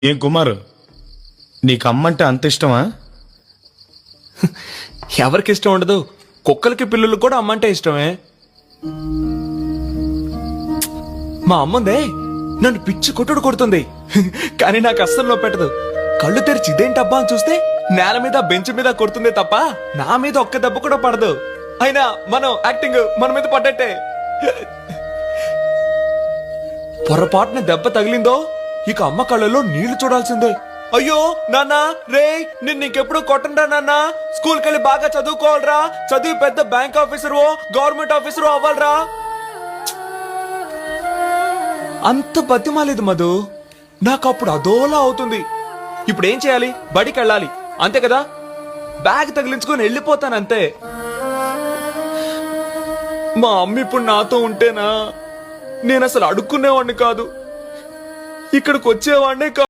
ఏం కుమారు, నీకు అమ్మంటే అంత ఇష్టమా? ఎవరికి ఇష్టం ఉండదు? కుక్కలకి పిల్లలు కూడా అమ్మంటే ఇష్టమే. మా అమ్మందే నన్ను పిచ్చి కొట్టుడు కొడుతుంది, కానీ నాకు అస్సలు నొప్పెట్టదు. కళ్ళు తెరిచి ఇదేంటబ్బా అని చూస్తే నేల మీద బెంచ్ మీద కొడుతుందే తప్ప నా మీద ఒక్క దెబ్బ కూడా పడదు. అయినా మనం యాక్టింగ్ మన మీద పడ్డట్టే. పొరపాటున దెబ్బ తగిలిందో ఇక అమ్మ కళ్ళలో నీళ్లు చూడాల్సిందే. అయ్యో నాన్న రే, నిన్ను ఇంకెప్పుడు కొట్టండా నాన్న. స్కూల్కి వెళ్ళి బాగా చదువుకోవాలరా, చదివి పెద్ద బ్యాంక్ ఆఫీసర్ గవర్నమెంట్ ఆఫీసర్ అవ్వాలరా. అంత బతిమాలేదు మధు, నాకు అప్పుడు అదోలా అవుతుంది. ఇప్పుడు ఏం చేయాలి? బడికి వెళ్ళాలి అంతే కదా. బ్యాగ్ తగిలించుకొని వెళ్ళిపోతానంతే. మా అమ్మ ఇప్పుడు నాతో ఉంటేనా నేను అసలు అడుక్కునేవాడిని కాదు, ఇక్కడికి వచ్చేవాడినే కాదు.